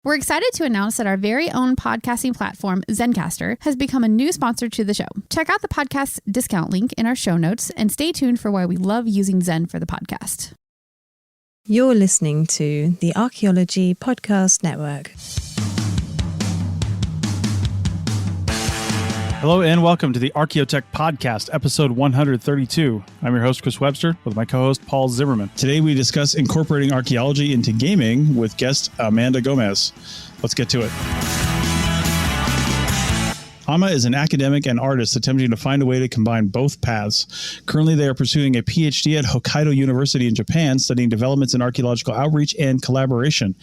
We're excited to announce that our very own podcasting platform, Zencastr, has become a new sponsor to the show. Check out the podcast's discount link in our show notes and stay tuned for why we love using Zen for the podcast. You're listening to the Archaeology Podcast Network. Hello and welcome to the Archaeotech Podcast, episode 132. I'm your host, Chris Webster, with my co-host, Paul Zimmerman. Today we discuss incorporating archaeology into gaming with guest Amanda Gomes. Let's get to it. Ama is an academic and artist attempting to find a way to combine both paths. Currently, they are pursuing a PhD at Hokkaido University in Japan, studying developments in archaeological outreach and collaboration.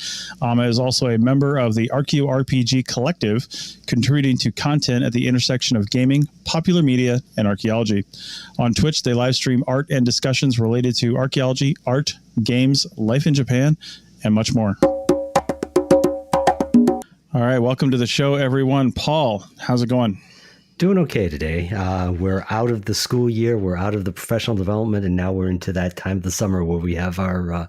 Ama is also a member of the Archaeology collective, contributing to content at the intersection of gaming, popular media, and archaeology. On Twitch, they live stream art and discussions related to archaeology, art, games, life in Japan, and much more. All right, welcome to the show, everyone. Paul, how's it going? Doing okay today. We're out of the school year, we're out of the professional development, and now we're into that time of the summer where we have our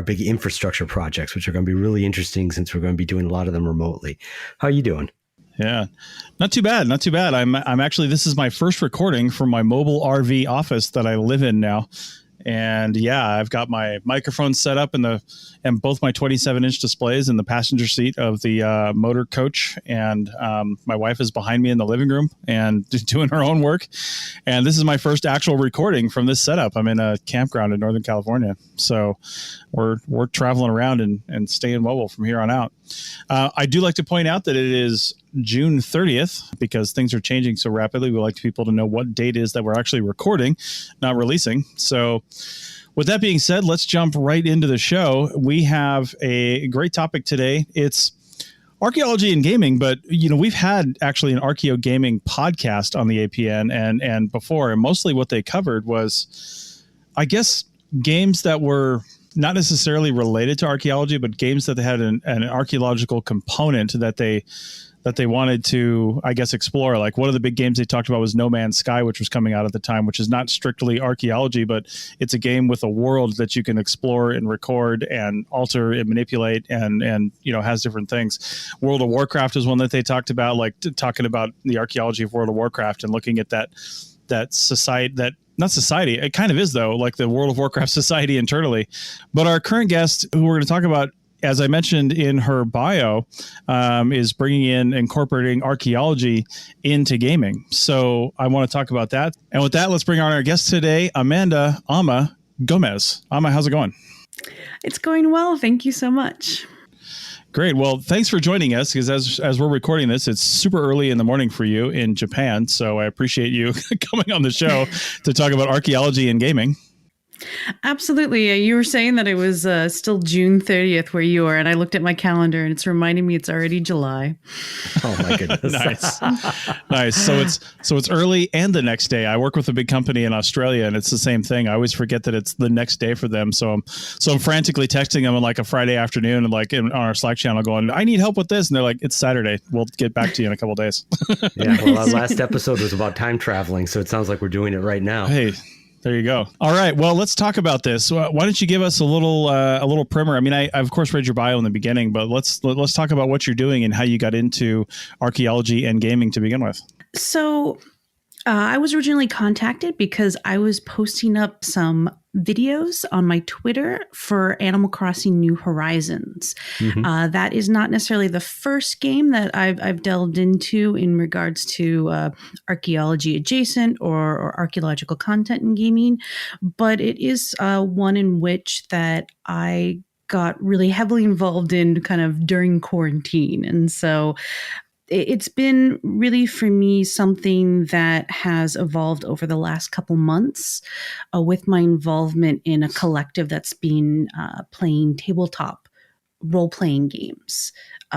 big infrastructure projects, which are going to be really interesting since we're going to be doing a lot of them remotely. How are you doing? Yeah, not too bad. Not too bad. I'm actually, this is my first recording from my mobile RV office that I live in now. And yeah, I've got my microphone set up and both my 27-inch displays in the passenger seat of the motor coach. And my wife is behind me in the living room and doing her own work. And this is my first actual recording from this setup. I'm in a campground in Northern California. So we're traveling around and staying mobile from here on out. I do like to point out that it is June 30th because things are changing so rapidly. We like people to know what date is that we're actually recording, not releasing. So with that being said, let's jump right into the show. We have a great topic today. It's archaeology and gaming, but we've had actually an archaeo gaming podcast on the APN and before, and mostly what they covered was, I guess, games that were not necessarily related to archaeology, but games that had an archaeological component that they wanted to, I guess, explore. Like one of the big games they talked about was No Man's Sky, which was coming out at the time, which is not strictly archaeology, but it's a game with a world that you can explore and record and alter and manipulate and has different things. World of Warcraft is one that they talked about, like talking about the archaeology of World of Warcraft and looking at that society, that not society, it kind of is though, like the World of Warcraft society internally. But our current guest, who we're going to talk about, as I mentioned in her bio, is incorporating archaeology into gaming. So I want to talk about that. And with that, let's bring on our guest today, Amanda Gomes. Ama, how's it going? It's going well. Thank you so much. Great. Well, thanks for joining us, because as we're recording this, it's super early in the morning for you in Japan. So I appreciate you coming on the show to talk about archaeology and gaming. Absolutely. You were saying that it was still June 30th where you are, and I looked at my calendar and it's reminding me it's already July. Oh my goodness. Nice. So it's early and the next day. I work with a big company in Australia and it's the same thing. I always forget that it's the next day for them. So I'm frantically texting them on like a Friday afternoon and like on our Slack channel going, I need help with this. And they're like, it's Saturday. We'll get back to you in a couple of days. Yeah. Well, our last episode was about time traveling. So it sounds like we're doing it right now. Hey. There you go. All right. Well, let's talk about this. Why don't you give us a little primer? I mean, I of course read your bio in the beginning, but let's talk about what you're doing and how you got into archaeology and gaming to begin with. So I was originally contacted because I was posting up some videos on my Twitter for Animal Crossing New Horizons. Mm-hmm. That is not necessarily the first game that I've delved into in regards to archaeology adjacent or archaeological content in gaming, but it is one in which that I got really heavily involved in kind of during quarantine. And so it's been really, for me, something that has evolved over the last couple months with my involvement in a collective that's been playing tabletop role-playing games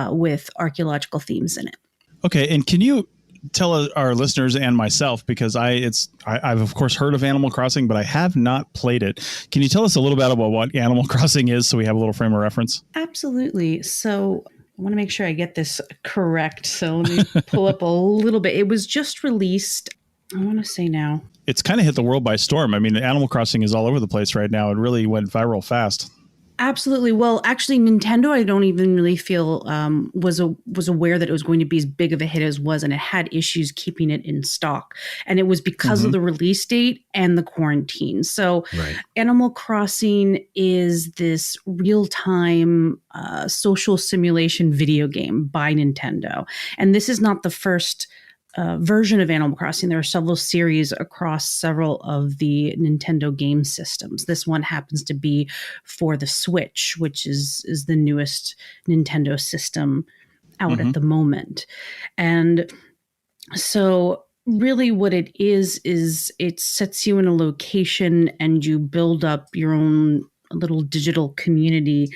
with archaeological themes in it. Okay, and can you tell our listeners and myself, because I've of course heard of Animal Crossing, but I have not played it. Can you tell us a little bit about what Animal Crossing is so we have a little frame of reference? Absolutely. So I want to make sure I get this correct. So let me pull up a little bit. It was just released, I want to say now. It's kind of hit the world by storm. I mean, Animal Crossing is all over the place right now. It really went viral fast. Absolutely. Well, actually, Nintendo, I don't even really feel was aware that it was going to be as big of a hit as was, and it had issues keeping it in stock, and it was because of the release date and the quarantine. So, Right. Animal Crossing is this real-time social simulation video game by Nintendo, and this is not the first version of Animal Crossing. There are several series across several of the Nintendo game systems. This one happens to be for the Switch, which is the newest Nintendo system out at the moment. And so really what it is it sets you in a location and you build up your own little digital community.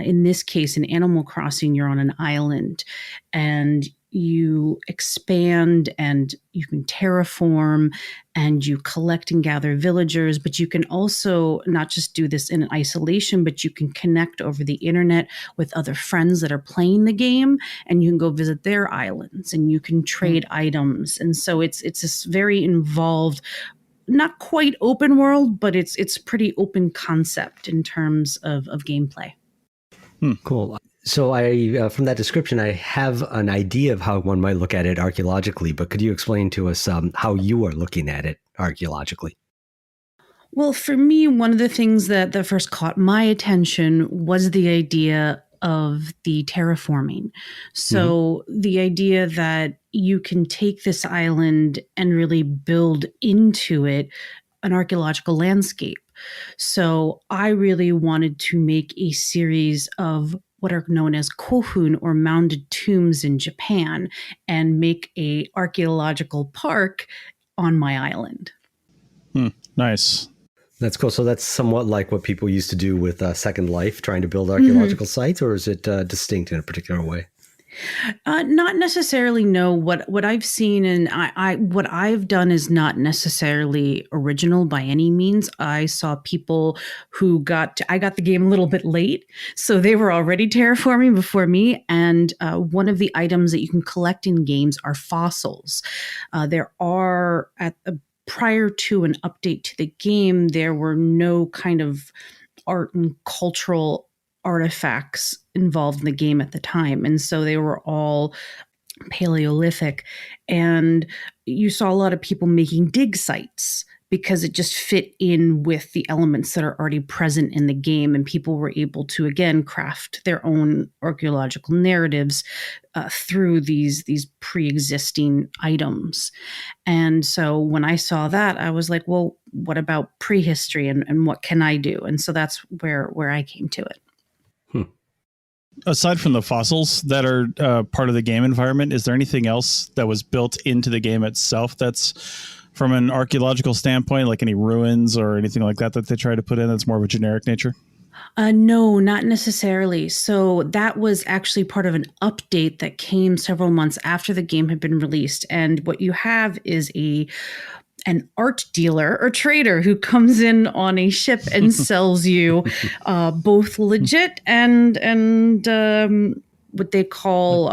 In this case, in Animal Crossing, you're on an island and you expand and you can terraform and you collect and gather villagers, but you can also not just do this in isolation, but you can connect over the internet with other friends that are playing the game, and you can go visit their islands and you can trade items. And so it's this very involved, not quite open world, but it's pretty open concept in terms of gameplay. Cool. So I, from that description, I have an idea of how one might look at it archaeologically, but could you explain to us how you are looking at it archaeologically? Well, for me, one of the things that first caught my attention was the idea of the terraforming. So the idea that you can take this island and really build into it an archaeological landscape. So I really wanted to make a series of what are known as kohun, or mounded tombs in Japan, and make a archaeological park on my island. Nice. That's cool. So that's somewhat like what people used to do with Second Life, trying to build archaeological sites, or is it distinct in a particular way? Not necessarily. No. What I've seen and what I've done is not necessarily original by any means. I saw people who I got the game a little bit late, so they were already terraforming before me. And one of the items that you can collect in games are fossils. There are prior to an update to the game, there were no kind of art and cultural artifacts involved in the game at the time. And so they were all Paleolithic. And you saw a lot of people making dig sites because it just fit in with the elements that are already present in the game. And people were able to, again, craft their own archaeological narratives through these pre-existing items. And so when I saw that, I was like, well, what about prehistory and what can I do? And so that's where I came to it. Aside from the fossils that are part of the game environment, is there anything else that was built into the game itself that's from an archaeological standpoint, like any ruins or anything like that they try to put in that's more of a generic nature? No, not necessarily. So that was actually part of an update that came several months after the game had been released. And what you have is an art dealer or trader who comes in on a ship and sells you both legit and what they call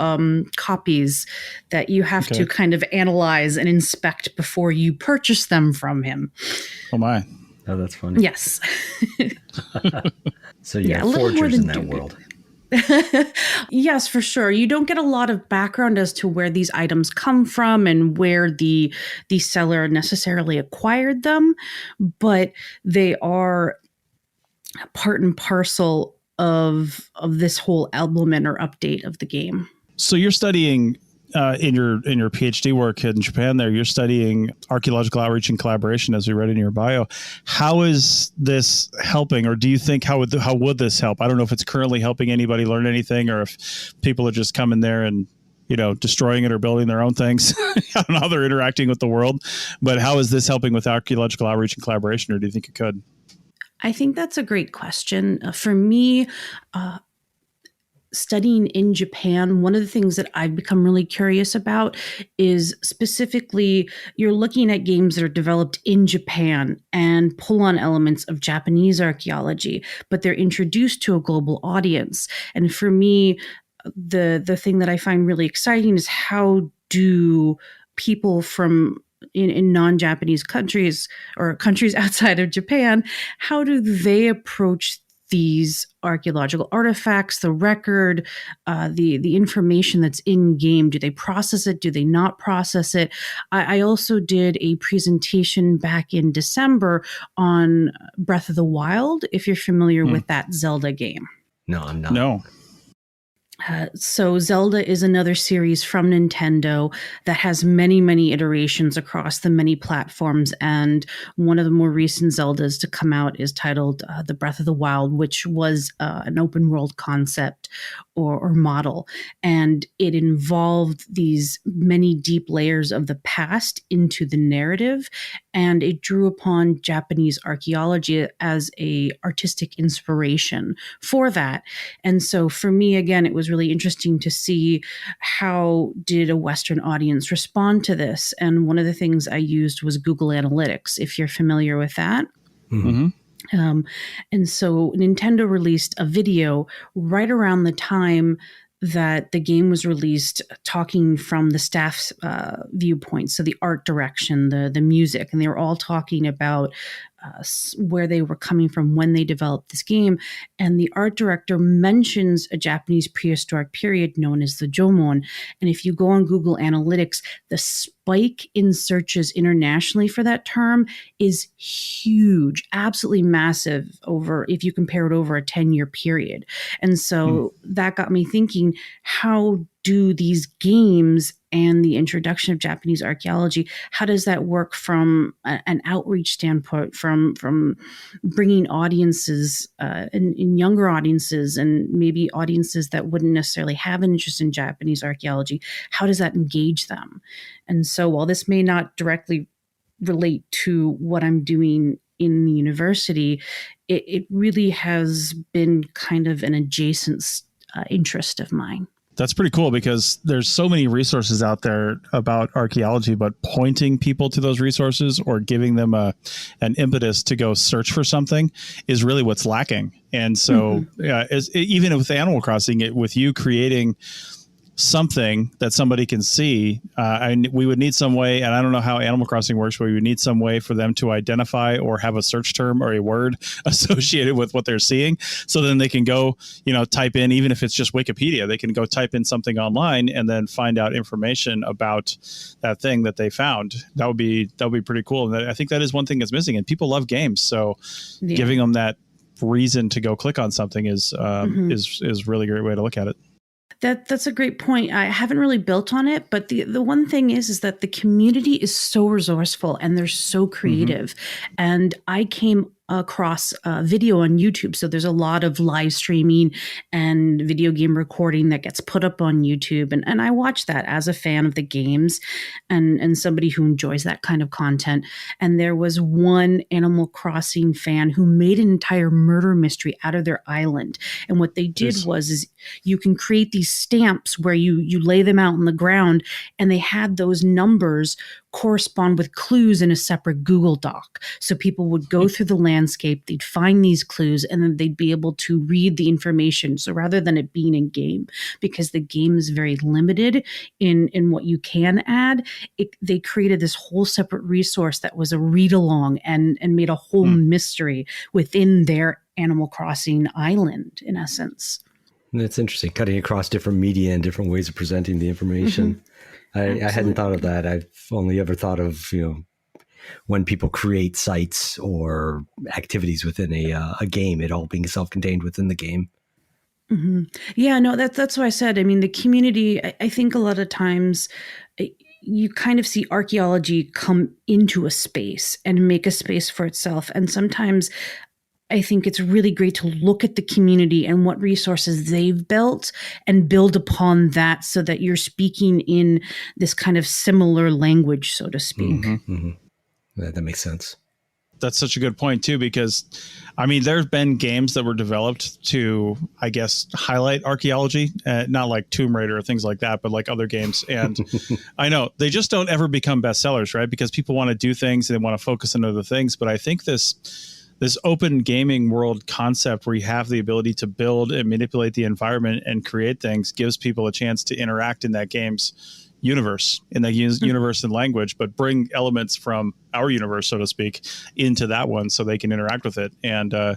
copies that you have to kind of analyze and inspect before you purchase them from him. Oh my. Oh, that's funny. Yes. So you have forgers in that world. Yes, for sure. You don't get a lot of background as to where these items come from and where the seller necessarily acquired them, but they are part and parcel of this whole element or update of the game. So you're studying in your PhD work in Japan there, you're studying archaeological outreach and collaboration, as we read in your bio. How is this helping, or do you think how would this help? I don't know if it's currently helping anybody learn anything, or if people are just coming there and, destroying it or building their own things. I don't know how they're interacting with the world, but how is this helping with archaeological outreach and collaboration, or do you think it could? I think that's a great question. For me, studying in Japan, one of the things that I've become really curious about is specifically you're looking at games that are developed in Japan and pull on elements of Japanese archaeology, but they're introduced to a global audience. And for me, the thing that I find really exciting is how do people from in non-Japanese countries or countries outside of Japan, how do they approach these archaeological artifacts, the record, the information that's in game. Do they process it? Do they not process it? I also did a presentation back in December on Breath of the Wild, if you're familiar with that Zelda game. No, I'm not. No. So Zelda is another series from Nintendo that has many, many iterations across the many platforms. And one of the more recent Zeldas to come out is titled The Breath of the Wild, which was an open world concept or model. And it involved these many deep layers of the past into the narrative. And it drew upon Japanese archaeology as a artistic inspiration for that. And so for me, again, it was really interesting to see how did a Western audience respond to this. And one of the things I used was Google Analytics, if you're familiar with that. Mm-hmm. And so Nintendo released a video right around the time that the game was released, talking from the staff's viewpoint, so the art direction, the music, and they were all talking about where they were coming from when they developed this game. And the art director mentions a Japanese prehistoric period known as the Jomon. And if you go on Google Analytics, the spike in searches internationally for that term is huge, absolutely massive if you compare it over a 10-year period. And so that got me thinking, how do these games and the introduction of Japanese archaeology, how does that work from an outreach standpoint, from bringing audiences and younger audiences and maybe audiences that wouldn't necessarily have an interest in Japanese archaeology? How does that engage them? And so while this may not directly relate to what I'm doing in the university, it really has been kind of an adjacent interest of mine. That's pretty cool because there's so many resources out there about archaeology, but pointing people to those resources or giving them an impetus to go search for something is really what's lacking. And so even with Animal Crossing, with you creating something that somebody can see, we would need some way, and I don't know how Animal Crossing works, but we would need some way for them to identify or have a search term or a word associated with what they're seeing. So then they can go, type in, even if it's just Wikipedia, they can go type in something online and then find out information about that thing that they found. That would be pretty cool. And I think that is one thing that's missing, and people love games. So giving them that reason to go click on something is really a great way to look at it. That's a great point. I haven't really built on it, but the one thing is that the community is so resourceful and they're so creative. And I came across video on YouTube. So there's a lot of live streaming and video game recording that gets put up on YouTube. And I watch that as a fan of the games and somebody who enjoys that kind of content. And there was one Animal Crossing fan who made an entire murder mystery out of their island. And what they did is you can create these stamps where you lay them out on the ground, and they had those numbers correspond with clues in a separate Google Doc. So people would go through the landscape, they'd find these clues, and then they'd be able to read the information. So rather than it being a game, because the game is very limited in what you can add, they created this whole separate resource that was a read-along and made a whole mystery within their Animal Crossing island, in essence. That's interesting, cutting across different media and different ways of presenting the information. I hadn't thought of that. I've only ever thought of, when people create sites or activities within a game, it all being self-contained within the game. Yeah, no, that's what I said. I mean, the community, I think a lot of times you kind of see archaeology come into a space and make a space for itself. And sometimes I think it's really great to look at the community and what resources they've built and build upon that so that you're speaking in this kind of similar language, so to speak. That makes sense. That's such a good point too, because there's been games that were developed to, I guess, highlight archaeology, not like Tomb Raider or things like that, but like other games. And I know they just don't ever become bestsellers, right? Because people want to do things and they want to focus on other things. But I think this open gaming world concept where you have the ability to build and manipulate the environment and create things gives people a chance to interact in that game's universe, in that universe and language, but bring elements from our universe, so to speak, into that one so they can interact with it. And I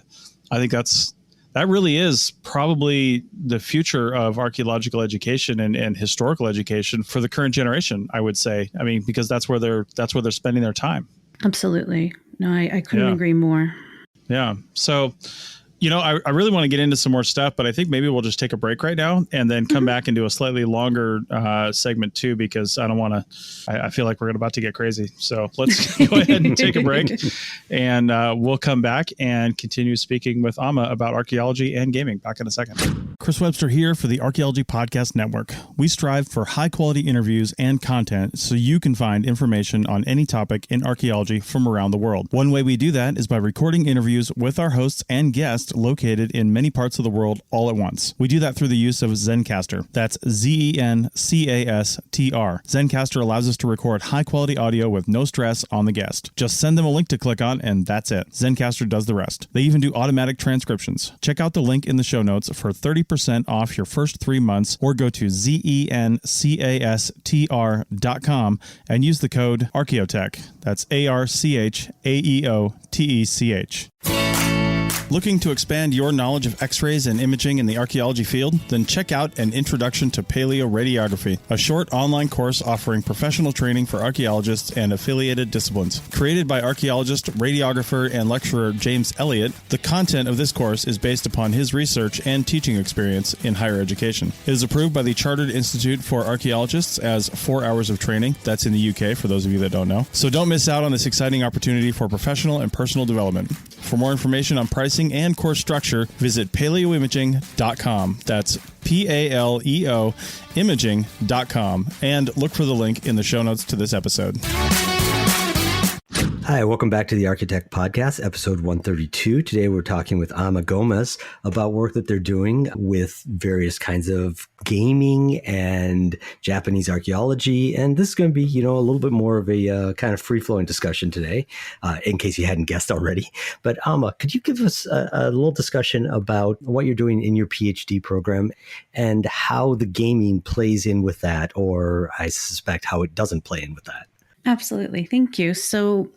think that's that really is probably the future of archaeological education and historical education for the current generation, I would say. I mean, because that's where they're spending their time. Absolutely. No, I couldn't agree more. Yeah. So, I really want to get into some more stuff, but I think maybe we'll just take a break right now and then come back and do a slightly longer segment too, because I don't want to, I feel like we're about to get crazy. So let's go ahead and take a break, and we'll come back and continue speaking with Amma about archaeology and gaming. Back in a second. Chris Webster here for the Archaeology Podcast Network. We strive for high quality interviews and content so you can find information on any topic in archaeology from around the world. One way we do that is by recording interviews with our hosts and guests located in many parts of the world all at once. We do that through the use of Zencastr. That's Zencastr. Zencastr allows us to record high-quality audio with no stress on the guest. Just send them a link to click on, and that's it. Zencastr does the rest. They even do automatic transcriptions. Check out the link in the show notes for 30% off your first 3 months, or go to zencastr.com and use the code Archaeotech. That's ARCHAEOTECH. Looking to expand your knowledge of X-rays and imaging in the archaeology field? Then check out An Introduction to Paleoradiography, a short online course offering professional training for archaeologists and affiliated disciplines. Created by archaeologist, radiographer, and lecturer James Elliott, the content of this course is based upon his research and teaching experience in higher education. It is approved by the Chartered Institute for Archaeologists as 4 hours of training. That's in the UK, for those of you that don't know. So don't miss out on this exciting opportunity for professional and personal development. For more information on pricing and course structure, visit paleoimaging.com. That's PALEO imaging.com, and look for the link in the show notes to this episode. Hi, welcome back to the Architect Podcast, episode 132. Today we're talking with Amma Gomes about work that they're doing with various kinds of gaming and Japanese archaeology. And this is going to be, a little bit more of a kind of free-flowing discussion today, in case you hadn't guessed already. But Amma, could you give us a little discussion about what you're doing in your PhD program and how the gaming plays in with that, or I suspect how it doesn't play in with that? Absolutely. Thank you. So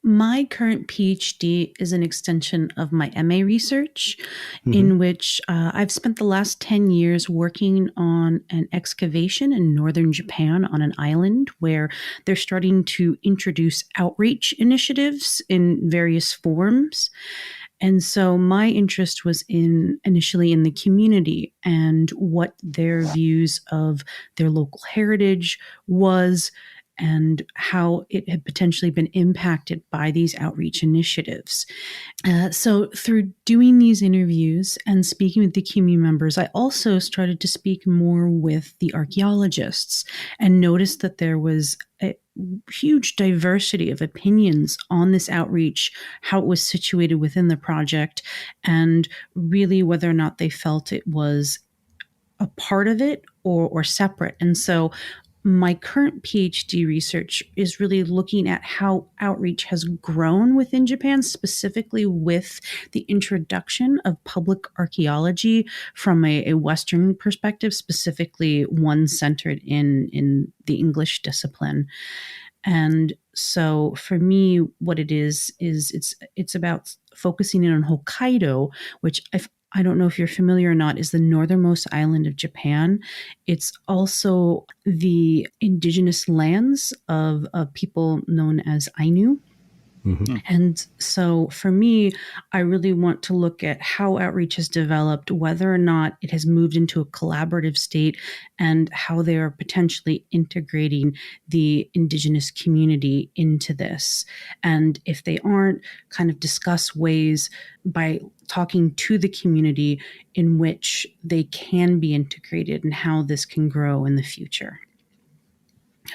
my current PhD is an extension of my MA research, in which I've spent the last 10 years working on an excavation in northern Japan on an island where they're starting to introduce outreach initiatives in various forms. And so my interest was initially in the community and what their views of their local heritage was, and how it had potentially been impacted by these outreach initiatives. So through doing these interviews and speaking with the community members, I also started to speak more with the archaeologists and noticed that there was a huge diversity of opinions on this outreach, how it was situated within the project, and really whether or not they felt it was a part of it or separate. And so my current PhD research is really looking at how outreach has grown within Japan, specifically with the introduction of public archaeology from a Western perspective, specifically one centered in the English discipline. And so for me, what it is it's about focusing in on Hokkaido, which I don't know if you're familiar or not, is the northernmost island of Japan. It's also the indigenous lands of people known as Ainu. And so for me, I really want to look at how outreach has developed, whether or not it has moved into a collaborative state, and how they are potentially integrating the indigenous community into this. And if they aren't, kind of discuss ways by talking to the community in which they can be integrated and how this can grow in the future.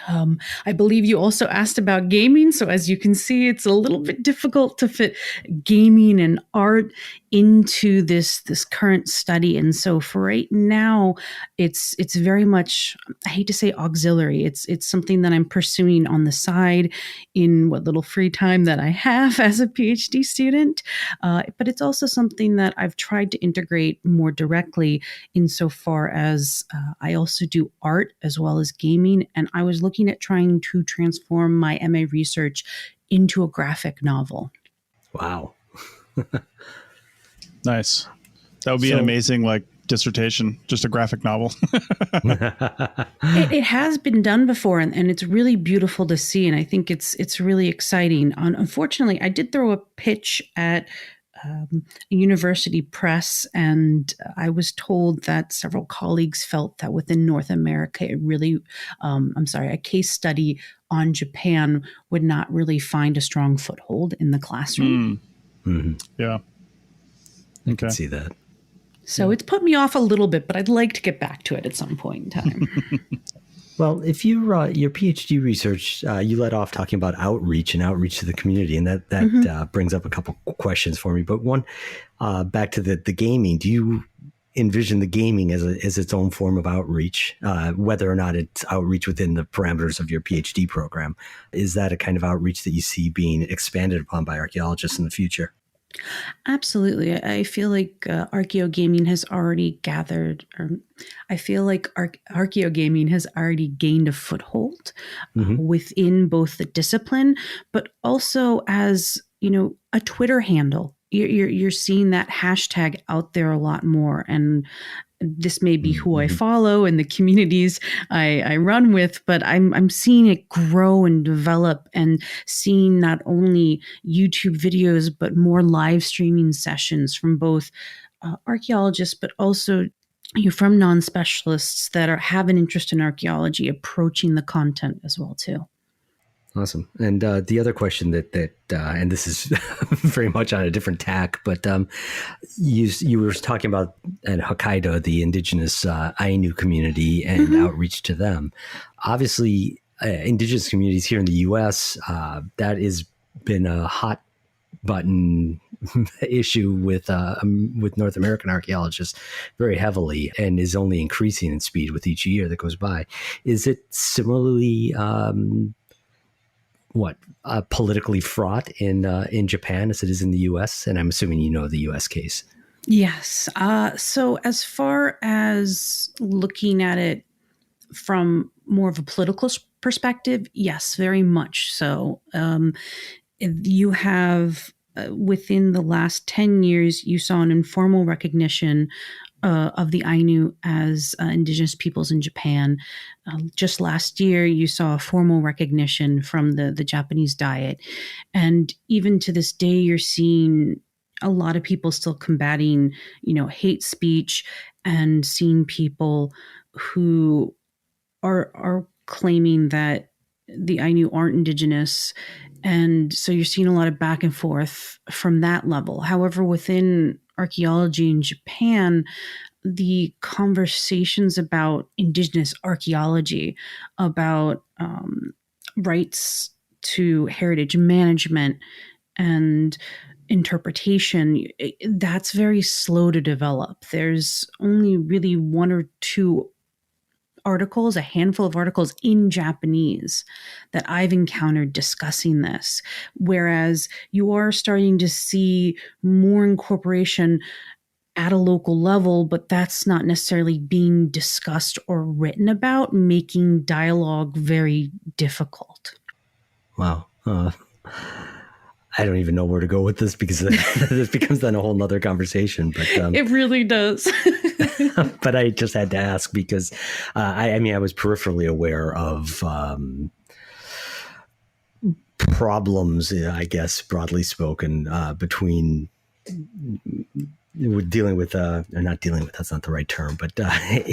I believe you also asked about gaming. So as you can see, it's a little bit difficult to fit gaming and art into this current study. And so for right now, it's very much, I hate to say auxiliary. It's something that I'm pursuing on the side in what little free time that I have as a PhD student. But it's also something that I've tried to integrate more directly insofar as I also do art as well as gaming. And I was looking at trying to transform my MA research into a graphic novel. Wow. Nice. That would be an amazing dissertation, just a graphic novel. It has been done before, and it's really beautiful to see, and I think it's really exciting. Unfortunately, I did throw a pitch at a university press, and I was told that several colleagues felt that within North America, it really, a case study on Japan would not really find a strong foothold in the classroom. Yeah. I can see that. So it's put me off a little bit, but I'd like to get back to it at some point in time. Well, if you your PhD research, you led off talking about outreach to the community, and that brings up a couple questions for me. But one, back to the gaming. Do you envision the gaming as its own form of outreach, whether or not it's outreach within the parameters of your PhD program? Is that a kind of outreach that you see being expanded upon by archaeologists in the future? Absolutely. I feel like archaeogaming has already gathered, or I feel like archaeogaming has already gained a foothold within both the discipline, but also as, a Twitter handle. You're seeing that hashtag out there a lot more. And this may be who I follow and the communities I run with, but I'm seeing it grow and develop, and seeing not only YouTube videos, but more live streaming sessions from both archaeologists, but also from non-specialists that have an interest in archaeology approaching the content as well too. Awesome. And the other question that and this is very much on a different tack, but you were talking about at Hokkaido, the indigenous Ainu community and outreach to them. Obviously, indigenous communities here in the U.S., that has been a hot button issue with North American archaeologists very heavily, and is only increasing in speed with each year that goes by. Is it similarly politically fraught in Japan as it is in the U.S.? And I'm assuming the U.S. case. Yes. So as far as looking at it from more of a political perspective, yes, very much so. You have within the last 10 years, you saw an informal recognition of the Ainu as indigenous peoples in Japan. Just last year, you saw a formal recognition from the Japanese Diet. And even to this day, you're seeing a lot of people still combating, hate speech, and seeing people who are claiming that the Ainu aren't indigenous. And so you're seeing a lot of back and forth from that level. However, within archaeology in Japan, the conversations about indigenous archaeology, about rights to heritage management and interpretation, that's very slow to develop. There's only really one or two articles, a handful of articles in Japanese that I've encountered discussing this, whereas you are starting to see more incorporation at a local level, but that's not necessarily being discussed or written about, making dialogue very difficult. Wow. I don't even know where to go with this, because this becomes then a whole nother conversation. But it really does. But I just had to ask because I was peripherally aware of problems, I guess, broadly spoken, between dealing with, or not dealing with, that's not the right term, but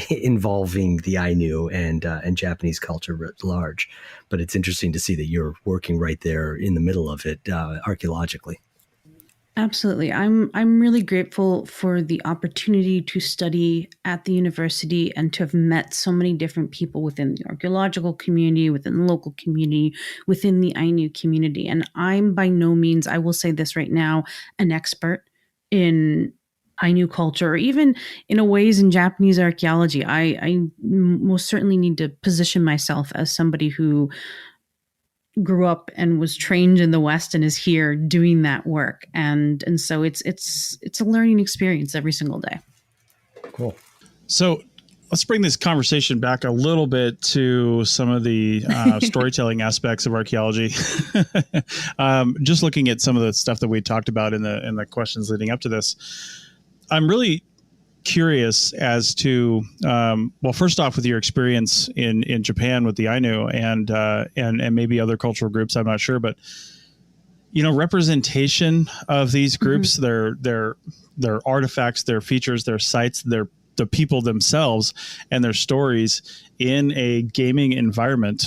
involving the Ainu and Japanese culture writ large. But it's interesting to see that you're working right there in the middle of it archaeologically. Absolutely. I'm really grateful for the opportunity to study at the university and to have met so many different people within the archaeological community, within the local community, within the Ainu community. And I'm by no means, I will say this right now, an expert in Ainu culture, or even in a ways in Japanese archaeology. I most certainly need to position myself as somebody who grew up and was trained in the West and is here doing that work. And so it's a learning experience every single day. Cool. So let's bring this conversation back a little bit to some of the storytelling aspects of archaeology. Just looking at some of the stuff that we talked about in the questions leading up to this, I'm really curious as to, well, first off, with your experience in Japan with the Ainu and maybe other cultural groups, I'm not sure, but representation of these groups, their artifacts, their features, their sites, the people themselves and their stories in a gaming environment,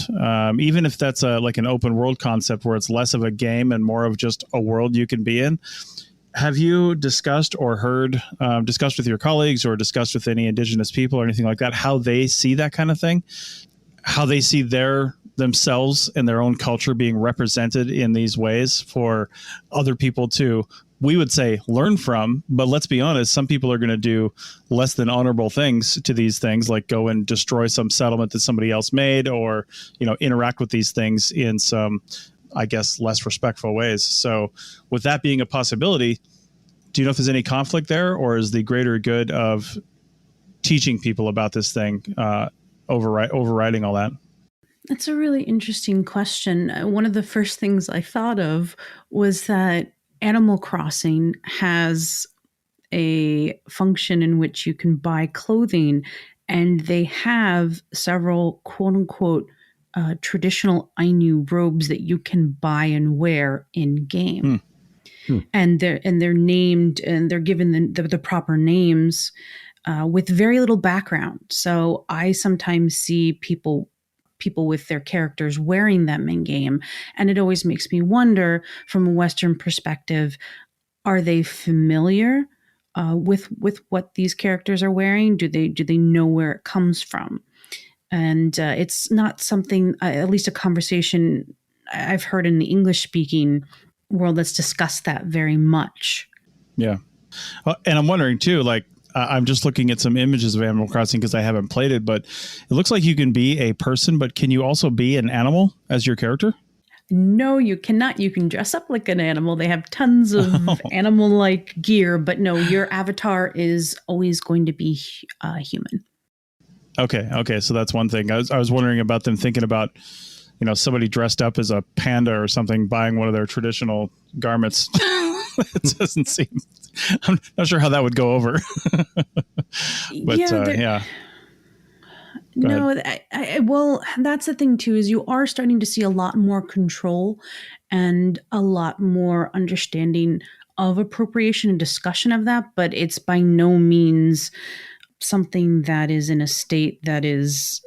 even if that's like an open world concept where it's less of a game and more of just a world you can be in. Have you discussed or discussed with your colleagues or discussed with any indigenous people or anything like that, how they see that kind of thing, how they see themselves and their own culture being represented in these ways for other people to, we would say, learn from? But let's be honest, some people are going to do less than honorable things to these things, like go and destroy some settlement that somebody else made, or, interact with these things in some, I guess, less respectful ways. So with that being a possibility, do you know if there's any conflict there, or is the greater good of teaching people about this thing overriding all that? That's a really interesting question. One of the first things I thought of was that Animal Crossing has a function in which you can buy clothing, and they have several quote unquote traditional Ainu robes that you can buy and wear in game. And they're named, and they're given the proper names with very little background. So I sometimes see people with their characters wearing them in game, and it always makes me wonder, from a Western perspective, are they familiar with what these characters are wearing? Do they know where it comes from? And it's not something, at least a conversation I've heard in the English speaking world, that's discussed that very much. Yeah. And I'm wondering too, like, I'm just looking at some images of Animal Crossing because I haven't played it, but it looks like you can be a person, but can you also be an animal as your character? No, you cannot. You can dress up like an animal. They have tons of animal-like gear, but no, your avatar is always going to be human. Okay. So that's one thing. I was wondering about them thinking about, somebody dressed up as a panda or something, buying one of their traditional garments. It doesn't seem, I'm not sure how that would go over. But yeah. No, well, that's the thing too, is you are starting to see a lot more control and a lot more understanding of appropriation and discussion of that, but it's by no means something that is in a state that is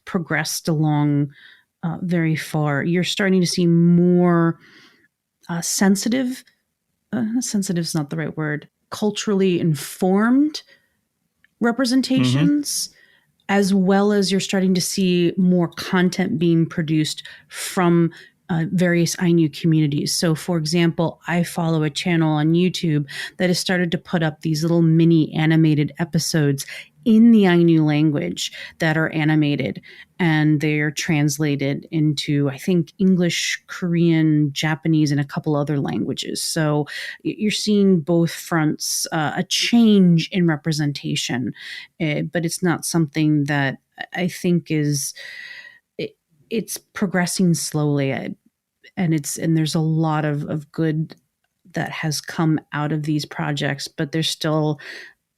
progressed along very far. You're starting to see more sensitive is not the right word, culturally informed representations, as well as you're starting to see more content being produced from various Ainu communities. So, for example, I follow a channel on YouTube that has started to put up these little mini animated episodes in the Ainu language that are animated, and they're translated into, I think, English, Korean, Japanese, and a couple other languages. So you're seeing both fronts, a change in representation, but it's not something that I think it's progressing slowly, and there's a lot of good that has come out of these projects, but there's still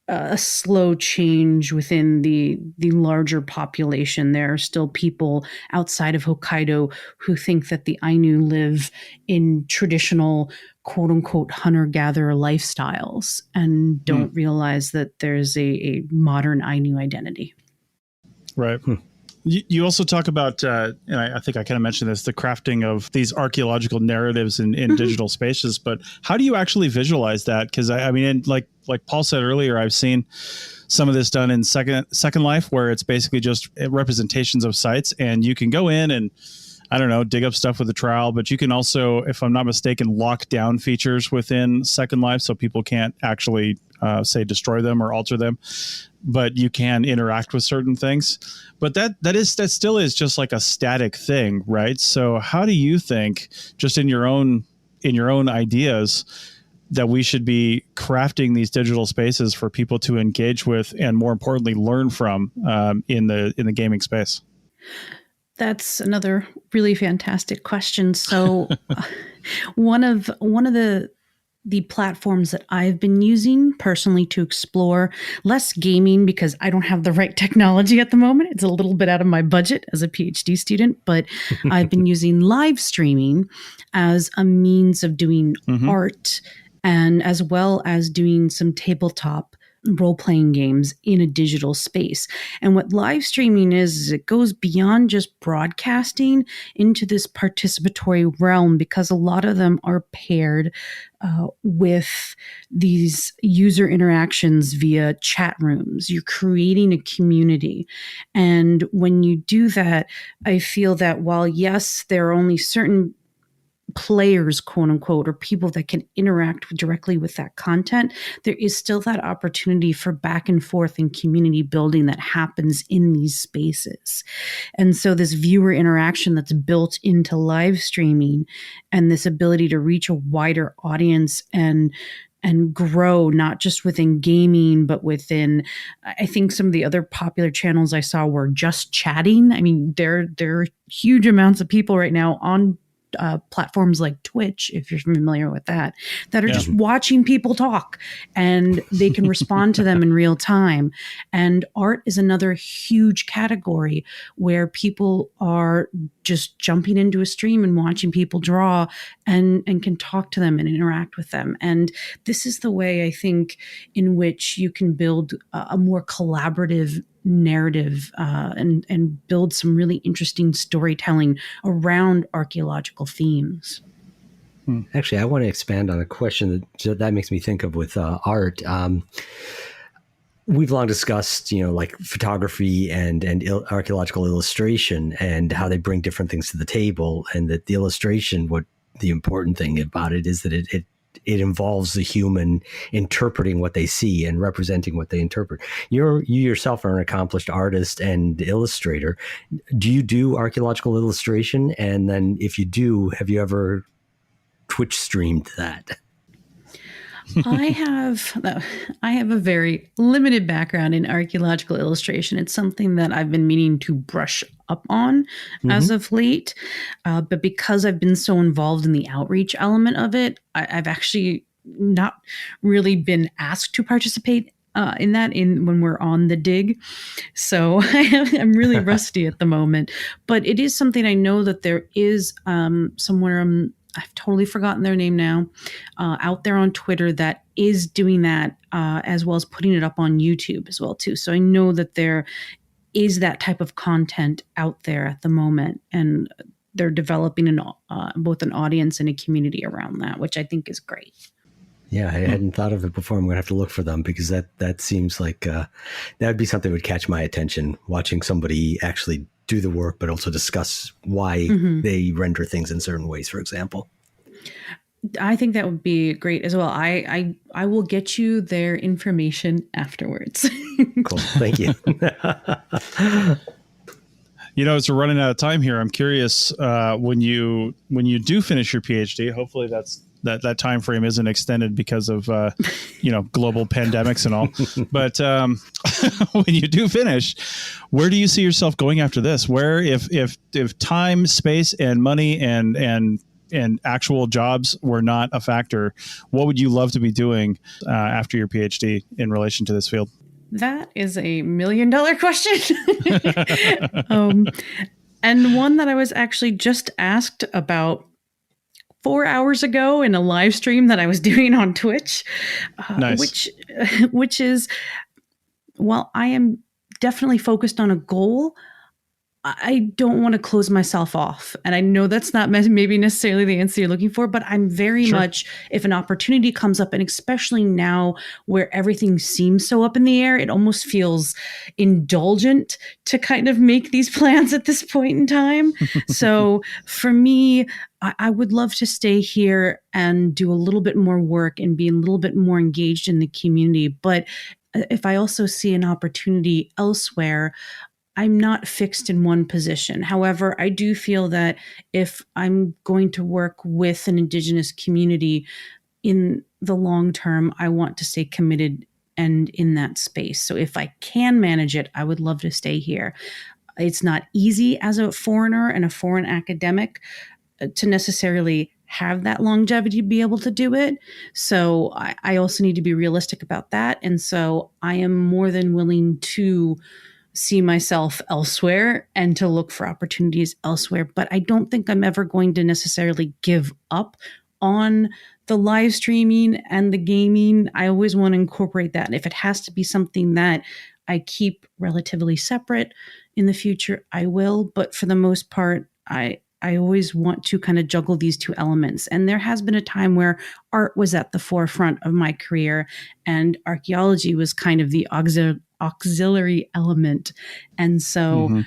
a slow change within the larger population. There are still people outside of Hokkaido who think that the Ainu live in traditional quote unquote hunter-gatherer lifestyles and don't realize that there's a modern Ainu identity. Right. You also talk about, and I think I kind of mentioned this, the crafting of these archaeological narratives in digital spaces. But how do you actually visualize that? Because I mean, like Paul said earlier, I've seen some of this done in Second Life, where it's basically just representations of sites, and you can go in and, I don't know, dig up stuff with a trowel. But you can also, if I'm not mistaken, lock down features within Second Life so people can't actually say destroy them or alter them, but you can interact with certain things. But that still is just like a static thing, right? So how do you think, just in your own ideas, that we should be crafting these digital spaces for people to engage with and, more importantly, learn from in the gaming space? That's another really fantastic question. So one of the the platforms that I've been using personally to explore less gaming, because I don't have the right technology at the moment. It's a little bit out of my budget as a PhD student, but I've been using live streaming as a means of doing art, and as well as doing some tabletop role-playing games in a digital space. And what live streaming is it goes beyond just broadcasting into this participatory realm, because a lot of them are paired with these user interactions via chat rooms. You're creating a community. And when you do that, I feel that while, yes, there are only certain players, quote unquote, or people that can interact directly with that content, there is still that opportunity for back and forth and community building that happens in these spaces. And so this viewer interaction that's built into live streaming, and this ability to reach a wider audience and grow, not just within gaming, but within, I think some of the other popular channels I saw were just chatting. I mean, there are huge amounts of people right now on platforms like Twitch, if you're familiar with that are just watching people talk, and they can respond to them in real time. And art is another huge category where people are just jumping into a stream and watching people draw and can talk to them and interact with them. And this is the way I think in which you can build a more collaborative narrative and build some really interesting storytelling around archaeological themes. Actually, I want to expand on a question that makes me think of with art. We've long discussed, like photography and archaeological illustration and how they bring different things to the table, and that the illustration, what the important thing about it is that it involves the human interpreting what they see and representing what they interpret. You yourself are an accomplished artist and illustrator. Do you do archaeological illustration? And then if you do, have you ever Twitch streamed that? I have a very limited background in archaeological illustration. It's something that I've been meaning to brush up on as of late. But because I've been so involved in the outreach element of it, I've actually not really been asked to participate in that when we're on the dig. So I'm really rusty at the moment. But it is something I know that there is somewhere I've totally forgotten their name now, out there on Twitter that is doing that, as well as putting it up on YouTube as well too. So I know that there is that type of content out there at the moment, and they're developing both an audience and a community around that, which I think is great. Yeah, I hadn't thought of it before. I'm going to have to look for them, because that seems like that would be something that would catch my attention, watching somebody actually do the work, but also discuss why they render things in certain ways, for example. I think that would be great as well. I will get you their information afterwards. Cool. Thank you. As we're running out of time here, I'm curious, when you do finish your PhD, hopefully that time frame isn't extended because of global pandemics and all. But when you do finish, where do you see yourself going after this? Where, if time, space, and money and actual jobs were not a factor, what would you love to be doing after your PhD in relation to this field? That is $1 million question. And one that I was actually just asked about 4 hours ago in a live stream that I was doing on Twitch. Nice. which is, while I am definitely focused on a goal, I don't want to close myself off. And I know that's not maybe necessarily the answer you're looking for, but I'm very much, if an opportunity comes up, and especially now where everything seems so up in the air, it almost feels indulgent to kind of make these plans at this point in time. So for me, I would love to stay here and do a little bit more work and be a little bit more engaged in the community. But if I also see an opportunity elsewhere, I'm not fixed in one position. However, I do feel that if I'm going to work with an Indigenous community in the long term, I want to stay committed and in that space. So if I can manage it, I would love to stay here. It's not easy as a foreigner and a foreign academic to necessarily have that longevity to be able to do it. So I also need to be realistic about that. And so I am more than willing to see myself elsewhere and to look for opportunities elsewhere. But I don't think I'm ever going to necessarily give up on the live streaming and the gaming. I always want to incorporate that. And if it has to be something that I keep relatively separate in the future, I will. But for the most part, I always want to kind of juggle these two elements. And there has been a time where art was at the forefront of my career and archaeology was kind of the auxiliary element. And so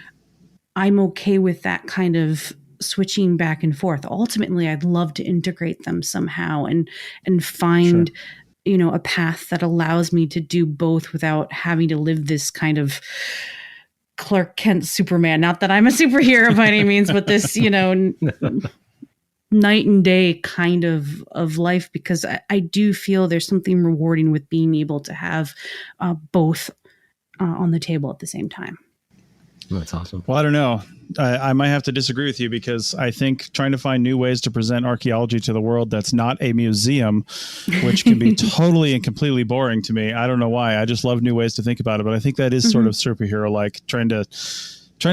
I'm okay with that kind of switching back and forth. Ultimately, I'd love to integrate them somehow and find, a path that allows me to do both without having to live this kind of Clark Kent Superman. Not that I'm a superhero by any means, but this, night and day kind of life, because I do feel there's something rewarding with being able to have both on the table at the same time. That's awesome. Well, I don't know. I might have to disagree with you because I think trying to find new ways to present archaeology to the world that's not a museum, which can be totally and completely boring to me. I don't know why. I just love new ways to think about it. But I think that is sort of superhero-like, trying to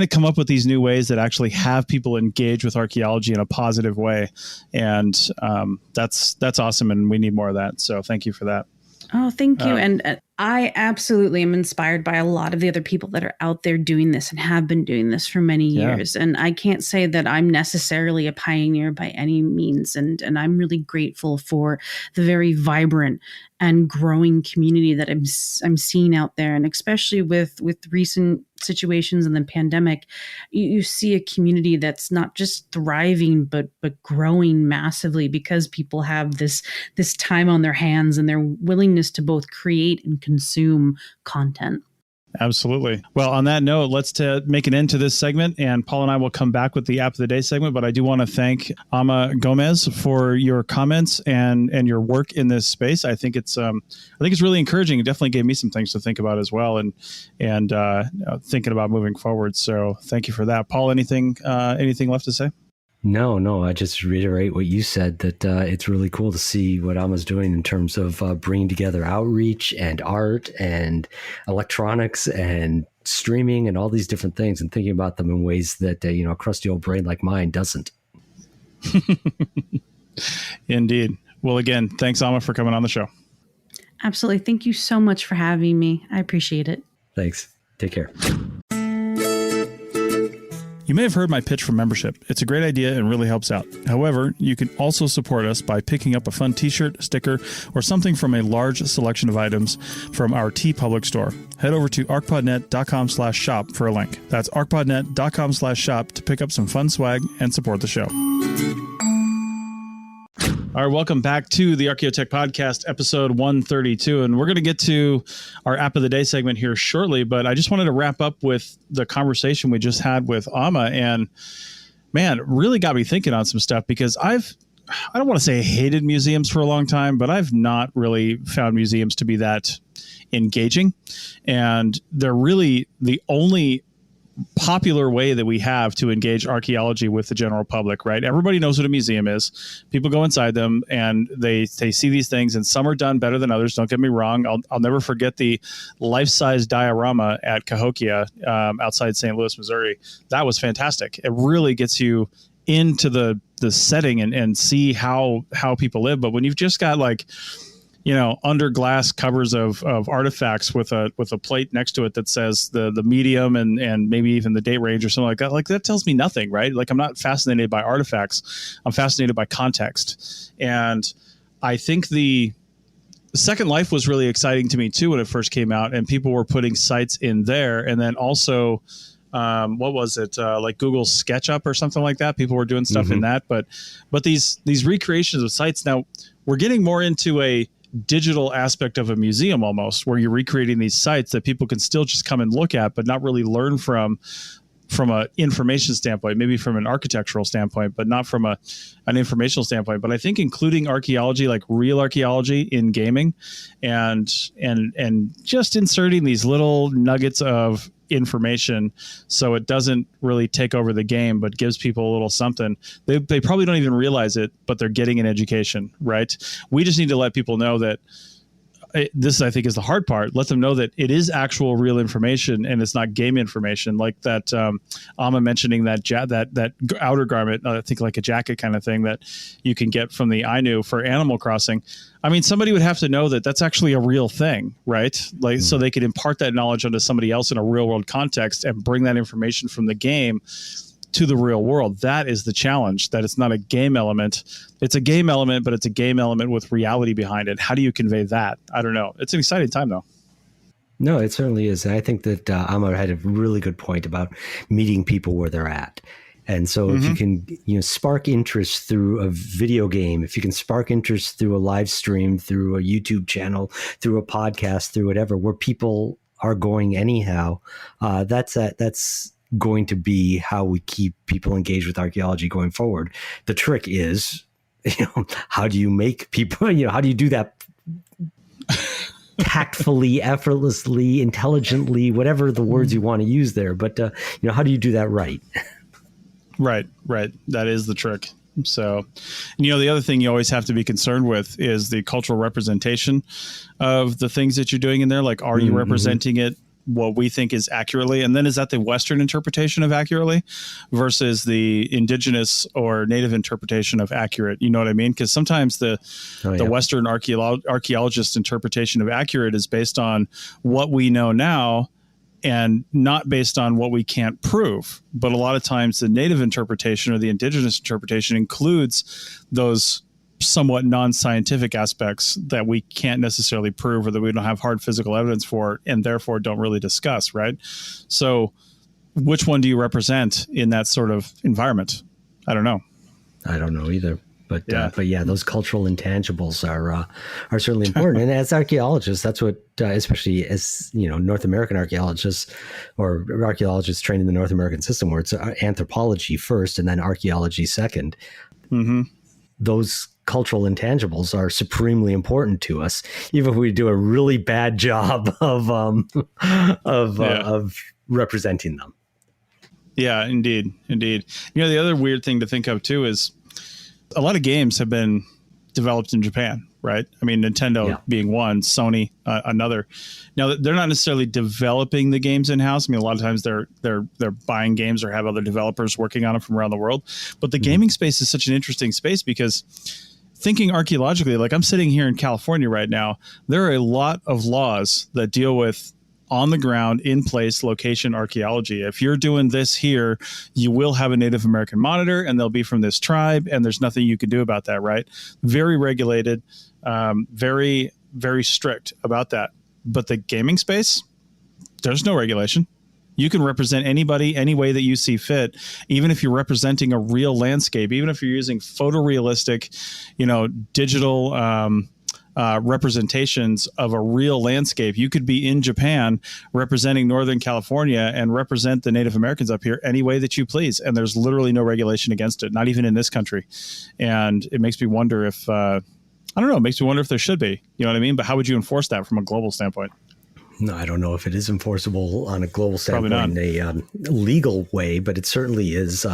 come up with these new ways that actually have people engage with archaeology in a positive way. And that's awesome. And we need more of that. So thank you for that. Oh, thank you. And I absolutely am inspired by a lot of the other people that are out there doing this and have been doing this for many years. And I can't say that I'm necessarily a pioneer by any means. And I'm really grateful for the very vibrant and growing community that I'm seeing out there. And especially with recent situations in the pandemic, you see a community that's not just thriving, but growing massively because people have this time on their hands and their willingness to both create and consume content. Absolutely. Well, on that note, let's make an end to this segment, and Paul and I will come back with the App of the Day segment. But I do want to thank Ama Gomes for your comments and your work in this space. I think it's really encouraging. It definitely gave me some things to think about as well, and thinking about moving forward. So thank you for that, Paul. Anything left to say? No, I just reiterate what you said, that it's really cool to see what Ama's doing in terms of bringing together outreach and art and electronics and streaming and all these different things, and thinking about them in ways that, a crusty old brain like mine doesn't. Indeed. Well, again, thanks, Ama, for coming on the show. Absolutely. Thank you so much for having me. I appreciate it. Thanks. Take care. You may have heard my pitch for membership. It's a great idea and really helps out. However, you can also support us by picking up a fun t-shirt, sticker, or something from a large selection of items from our TeePublic store. Head over to arcpodnet.com/shop for a link. That's arcpodnet.com/shop to pick up some fun swag and support the show. All right, welcome back to the Archaeotech Podcast, episode 132. And we're going to get to our App of the Day segment here shortly, but I just wanted to wrap up with the conversation we just had with Ama. And man, it really got me thinking on some stuff, because I don't want to say I hated museums for a long time, but I've not really found museums to be that engaging. And they're really the only popular way that we have to engage archaeology with the general public, right? Everybody knows what a museum is. People go inside them and they see these things, and some are done better than others. Don't get me wrong. I'll never forget the life-size diorama at Cahokia outside St. Louis, Missouri. That was fantastic. It really gets you into the setting and see how people live. But when you've just got under glass covers of artifacts with a plate next to it that says the medium and maybe even the date range or something like that, that tells me nothing, right? I'm not fascinated by artifacts. I'm fascinated by context. And I think the Second Life was really exciting to me too when it first came out, and people were putting sites in there. And then also, what was it? Like Google SketchUp or something like that. People were doing stuff in that, but these recreations of sites, now we're getting more into a digital aspect of a museum almost, where you're recreating these sites that people can still just come and look at, but not really learn from an information standpoint, maybe from an architectural standpoint, but not from an informational standpoint. But I think including archaeology, like real archaeology in gaming, and just inserting these little nuggets of information, so it doesn't really take over the game, but gives people a little something. They probably don't even realize it, but they're getting an education, right? We just need to let people know that this, I think, is the hard part. Let them know that it is actual real information and it's not game information. Like that, Amma mentioning that that outer garment, I think like a jacket kind of thing that you can get from the Ainu for Animal Crossing. I mean, somebody would have to know that that's actually a real thing, right? Like, so they could impart that knowledge onto somebody else in a real world context and bring that information from the game to the real world. That is the challenge, that it's not a game element. It's a game element, but it's a game element with reality behind it. How do you convey that? I don't know. It's an exciting time, though. No, it certainly is. And I think that Amar had a really good point about meeting people where they're at. And so if you can, spark interest through a video game, if you can spark interest through a live stream, through a YouTube channel, through a podcast, through whatever, where people are going anyhow, that's going to be how we keep people engaged with archaeology going forward. The trick is, how do you make people, how do you do that tactfully, effortlessly, intelligently, whatever the words you want to use there. But, how do you do that right? Right. That is the trick. So, the other thing you always have to be concerned with is the cultural representation of the things that you're doing in there. Like, are you representing it what we think is accurately? And then is that the Western interpretation of accurately versus the indigenous or native interpretation of accurate? You know what I mean? Because sometimes the Western archaeologist interpretation of accurate is based on what we know now and not based on what we can't prove. But a lot of times the native interpretation or the indigenous interpretation includes those somewhat non-scientific aspects that we can't necessarily prove or that we don't have hard physical evidence for and therefore don't really discuss, right? So which one do you represent in that sort of environment? I don't know. I don't know either. But those cultural intangibles are certainly important. And as archaeologists, that's what, especially as North American archaeologists or archaeologists trained in the North American system, where it's anthropology first and then archaeology second. Those cultural intangibles are supremely important to us, even if we do a really bad job of representing them. Yeah, indeed. The other weird thing to think of too is a lot of games have been developed in Japan, right? I mean, Nintendo being one, Sony another. Now, they're not necessarily developing the games in-house. I mean, a lot of times they're buying games or have other developers working on them from around the world. But the gaming space is such an interesting space because thinking archaeologically, like I'm sitting here in California right now, there are a lot of laws that deal with on the ground, in place, location archaeology. If you're doing this here, you will have a Native American monitor and they'll be from this tribe and there's nothing you can do about that, right? Very regulated, very, very strict about that. But the gaming space, there's no regulation. You can represent anybody any way that you see fit, even if you're representing a real landscape, even if you're using photorealistic, digital representations of a real landscape. You could be in Japan representing Northern California and represent the Native Americans up here any way that you please. And there's literally no regulation against it, not even in this country. And it makes me wonder if, it makes me wonder if there should be, you know what I mean? But how would you enforce that from a global standpoint? No, I don't know if it is enforceable on a global standpoint in a legal way, but it certainly is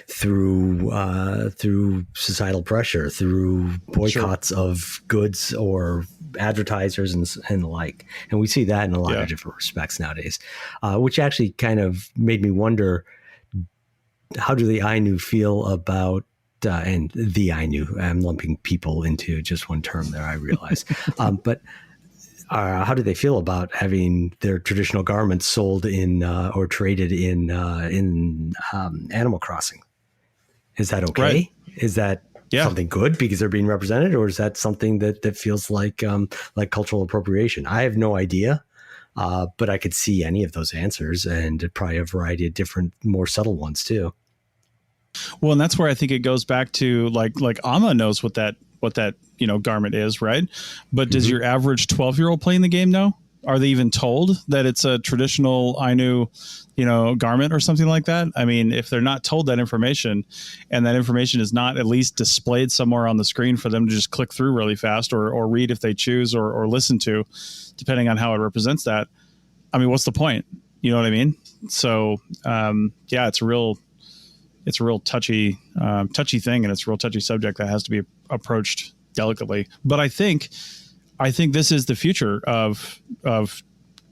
through societal pressure, through boycotts of goods or advertisers and the like. And we see that in a lot of different respects nowadays, which actually kind of made me wonder, how do the Ainu feel about and the Ainu, I'm lumping people into just one term there, I realize, but how do they feel about having their traditional garments sold in or traded in Animal Crossing? Is that okay? Right. Is that something good because they're being represented, or is that something that feels like cultural appropriation? I have no idea, but I could see any of those answers, and probably a variety of different, more subtle ones too. Well, and that's where I think it goes back to like Amma knows what that garment is, right? But does your average 12-year-old playing the game know? Are they even told that it's a traditional Ainu, garment or something like that? I mean, if they're not told that information, and that information is not at least displayed somewhere on the screen for them to just click through really fast or read if they choose or listen to, depending on how it represents that. I mean, what's the point? You know what I mean? So yeah, it's a real touchy thing, and it's a real touchy subject that has to be approached delicately. But I think this is the future of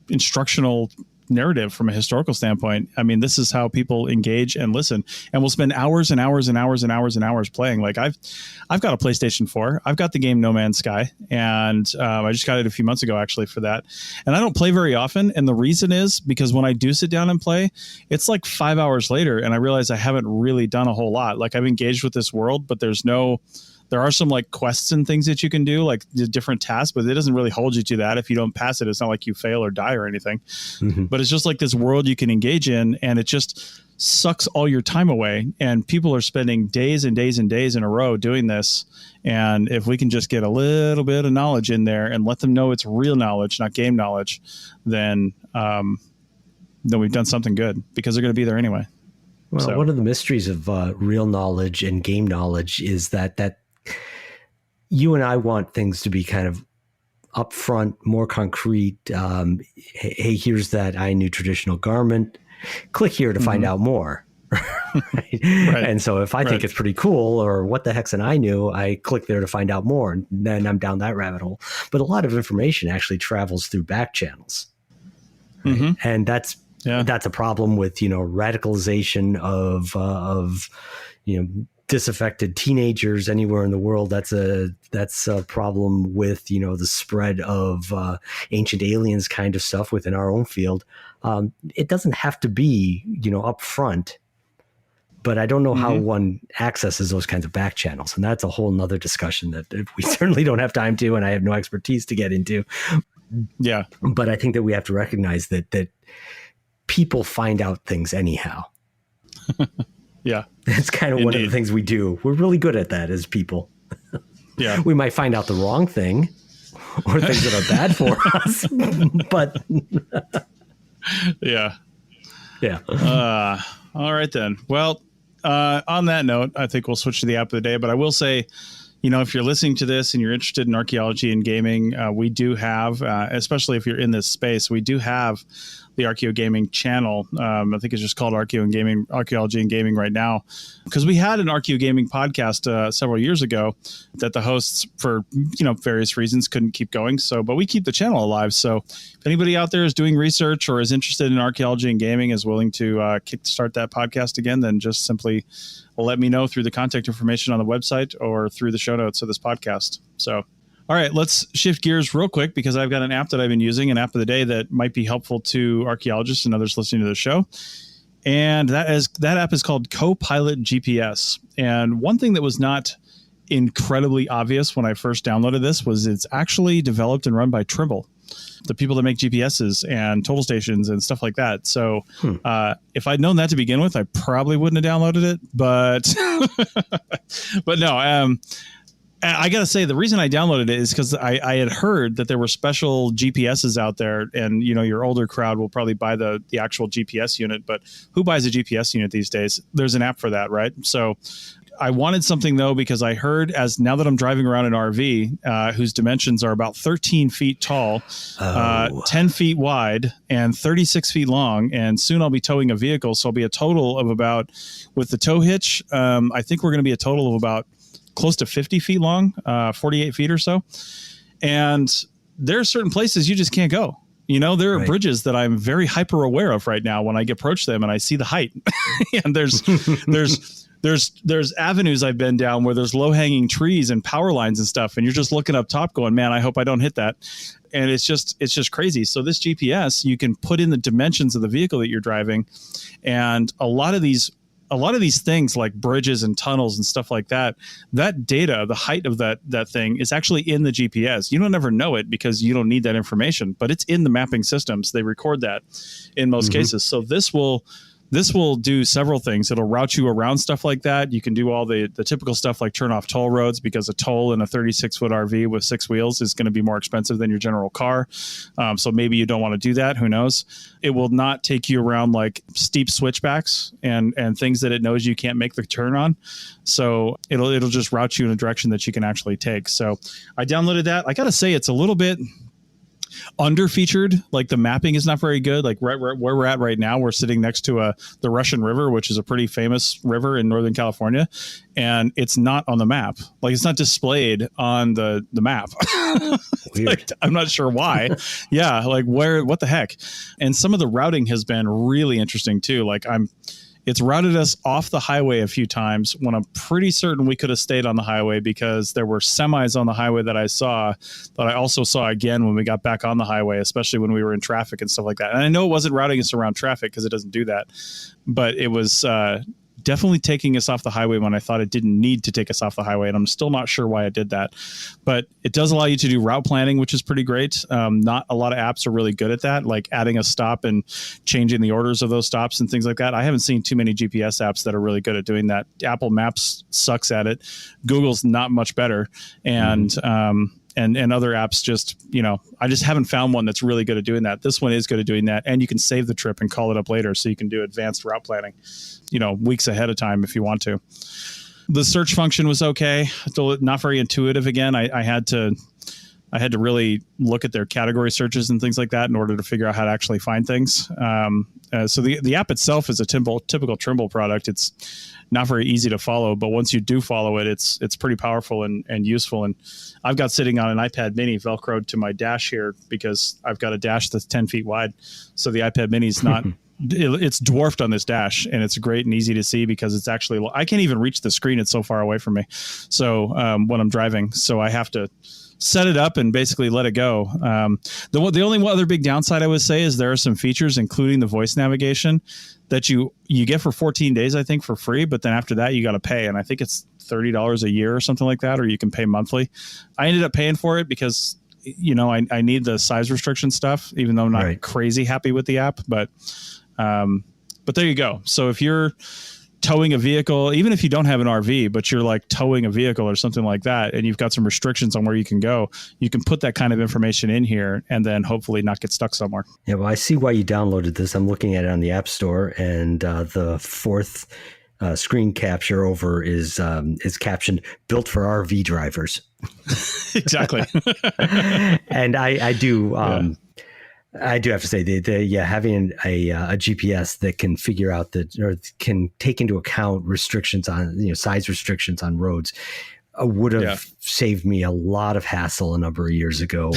instructional narrative from a historical standpoint. I mean, this is how people engage and listen, and we'll spend hours and hours and hours and hours and hours playing. Like I've got a PlayStation 4. I've got the game No Man's Sky, and I just got it a few months ago actually for that. And I don't play very often, and the reason is because when I do sit down and play, it's like 5 hours later, and I realize I haven't really done a whole lot. Like I've engaged with this world, but there are some like quests and things that you can do, like the different tasks, but it doesn't really hold you to that. If you don't pass it, it's not like you fail or die or anything. Mm-hmm. But it's just like this world you can engage in, and it just sucks all your time away. And people are spending days and days and days in a row doing this. And if we can just get a little bit of knowledge in there and let them know it's real knowledge, not game knowledge, then we've done something good, because they're going to be there anyway. Well, one of the mysteries of real knowledge and game knowledge is that you and I want things to be kind of upfront, more concrete. Hey, here's that I knew traditional garment. Click here to find out more. Right? And so if I think it's pretty cool, or what the heck's an I knew, I click there to find out more, and then I'm down that rabbit hole. But a lot of information actually travels through back channels. Right? Mm-hmm. And that's a problem with, radicalization of disaffected teenagers anywhere in the world. That's a problem with, the spread of ancient aliens kind of stuff within our own field. It doesn't have to be, up front, but I don't know how one accesses those kinds of back channels. And that's a whole nother discussion that we certainly don't have time to, and I have no expertise to get into. Yeah. But I think that we have to recognize that people find out things anyhow. Yeah. That's kind of one of the things we do. We're really good at that as people. Yeah. We might find out the wrong thing or things that are bad for us, but yeah. Yeah. All right then. Well, on that note, I think we'll switch to the app of the day, but I will say, if you're listening to this and you're interested in archaeology and gaming, we do have, especially if you're in this space, we do have the Archeo Gaming channel. I think it's just called Archaeology and Gaming right now, because we had an Archeo Gaming podcast several years ago that the hosts, for various reasons, couldn't keep going. But we keep the channel alive. So if anybody out there is doing research or is interested in archaeology and gaming, is willing to kickstart that podcast again, then just simply let me know through the contact information on the website or through the show notes of this podcast. So, all right, let's shift gears real quick, because I've got an app that I've been using, an app of the day that might be helpful to archaeologists and others listening to the show. And that app is called Copilot GPS. And one thing that was not incredibly obvious when I first downloaded this was it's actually developed and run by Trimble, the people that make GPSs and total stations and stuff like that. So if I'd known that to begin with, I probably wouldn't have downloaded it. But but no, I got to say, the reason I downloaded it is because I had heard that there were special GPSs out there, and your older crowd will probably buy the actual GPS unit. But who buys a GPS unit these days? There's an app for that, right? So I wanted something, though, because I heard, now that I'm driving around an RV whose dimensions are about 13 feet tall, 10 feet wide, and 36 feet long, and soon I'll be towing a vehicle. So I'll be a total of about, with the tow hitch, I think we're going to be a total of about close to 50 feet long, 48 feet or so. And there are certain places you just can't go. There are bridges that I'm very hyper aware of right now when I approach them and I see the height. And there's avenues I've been down where there's low hanging trees and power lines and stuff. And you're just looking up top going, man, I hope I don't hit that. And it's just crazy. So this GPS, you can put in the dimensions of the vehicle that you're driving. And a lot of these things like bridges and tunnels and stuff like that data, the height of that thing is actually in the GPS. You don't ever know it because you don't need that information, but it's in the mapping systems. They record that in most cases. So this will do several things. It'll route you around stuff like that. You can do all the typical stuff like turn off toll roads, because a toll in a 36-foot RV with 6 wheels is going to be more expensive than your general car. So maybe you don't want to do that. Who knows? It will not take you around like steep switchbacks and things that it knows you can't make the turn on. So it'll just route you in a direction that you can actually take. So I downloaded that. I got to say, it's a little bit under featured. Like the mapping is not very good. Like right where we're at right now, we're sitting next to the Russian River, which is a pretty famous river in Northern California, and it's not on the map. Like it's not displayed on the map. Like, I'm not sure why. Yeah, like what the heck? And some of the routing has been really interesting too. Like it's routed us off the highway a few times when I'm pretty certain we could have stayed on the highway, because there were semis on the highway that I saw that I also saw again when we got back on the highway, especially when we were in traffic and stuff like that. And I know it wasn't routing us around traffic because it doesn't do that, but it was definitely taking us off the highway when I thought it didn't need to take us off the highway. And I'm still not sure why it did that, but it does allow you to do route planning, which is pretty great. Not a lot of apps are really good at that, like adding a stop and changing the orders of those stops and things like that. I haven't seen too many GPS apps that are really good at doing that. Apple Maps sucks at it. Google's not much better. And, and other apps just, I just haven't found one that's really good at doing that. This one is good at doing that. And you can save the trip and call it up later. So you can do advanced route planning, weeks ahead of time if you want to. The search function was okay. Not very intuitive. Again, I had to really look at their category searches and things like that in order to figure out how to actually find things. So the app itself is a typical Trimble product. It's not very easy to follow, but once you do follow it, it's pretty powerful and useful. And I've got sitting on an iPad mini Velcroed to my dash here because I've got a dash that's 10 feet wide. So the iPad mini is not, it's dwarfed on this dash, and it's great and easy to see because it's actually, I can't even reach the screen. It's so far away from me. So when I'm driving, so I have to set it up and basically let it go. The only other big downside I would say is there are some features, including the voice navigation, that you get for 14 days, I think, for free. But then after that, you got to pay. And I think it's $30 a year or something like that, or you can pay monthly. I ended up paying for it because, I need the size restriction stuff, even though I'm not crazy happy with the app. But there you go. So if you're towing a vehicle, even if you don't have an RV, but you're like towing a vehicle or something like that, and you've got some restrictions on where you can go, you can put that kind of information in here and then hopefully not get stuck somewhere. Yeah, well, I see why you downloaded this. I'm looking at it on the App Store, and the fourth screen capture over is captioned "Built for RV drivers." Exactly. And I do. I do have to say having a GPS that can figure out or can take into account restrictions on, size restrictions on roads would have saved me a lot of hassle a number of years ago.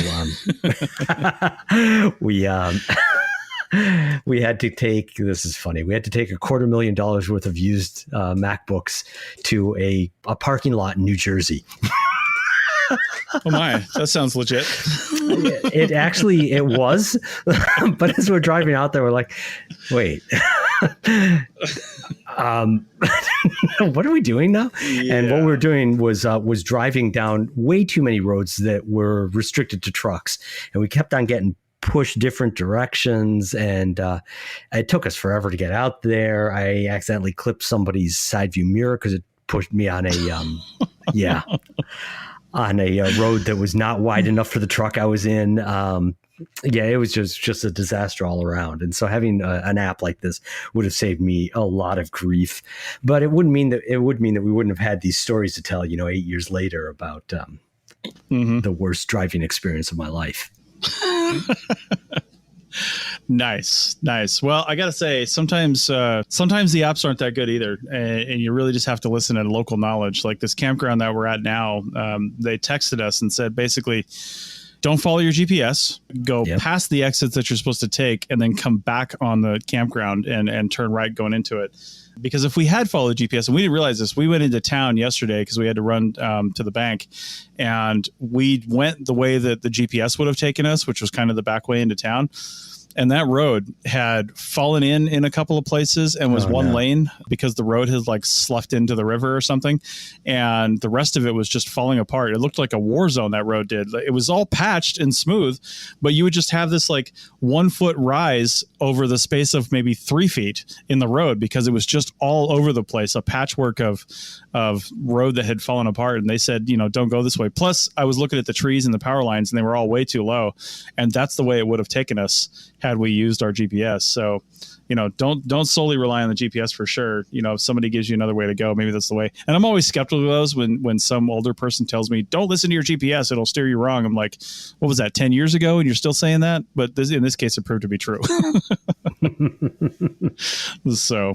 We had to take, this is funny, we had to take $250,000 worth of used MacBooks to a parking lot in New Jersey. Oh my, that sounds legit. It was, but as we're driving out there, we're like, wait, what are we doing now? Yeah. And what we were doing was driving down way too many roads that were restricted to trucks, and we kept on getting pushed different directions, and it took us forever to get out there. I accidentally clipped somebody's side view mirror because it pushed me on a on a road that was not wide enough for the truck I was in. It was just a disaster all around. And so having an app like this would have saved me a lot of grief. But it would mean that we wouldn't have had these stories to tell, 8 years later about the worst driving experience of my life. Nice. Well, I got to say, sometimes the apps aren't that good either. And you really just have to listen to local knowledge. Like this campground that we're at now, they texted us and said, basically, don't follow your GPS, go past the exits that you're supposed to take, and then come back on the campground and turn right going into it. Because if we had followed GPS, and we didn't realize this, we went into town yesterday because we had to run to the bank, and we went the way that the GPS would have taken us, which was kind of the back way into town. And that road had fallen in a couple of places and was one lane because the road had like sloughed into the river or something. And the rest of it was just falling apart. It looked like a war zone, that road did. It was all patched and smooth, but you would just have this like 1 foot rise over the space of maybe 3 feet in the road because it was just all over the place, a patchwork of road that had fallen apart. And they said, don't go this way. Plus I was looking at the trees and the power lines and they were all way too low. And that's the way it would have taken us had we used our GPS. So, don't solely rely on the GPS for sure. If somebody gives you another way to go, maybe that's the way. And I'm always skeptical of those when some older person tells me, don't listen to your GPS, it'll steer you wrong. I'm like, what was that, 10 years ago? And you're still saying that? But in this case, it proved to be true. So,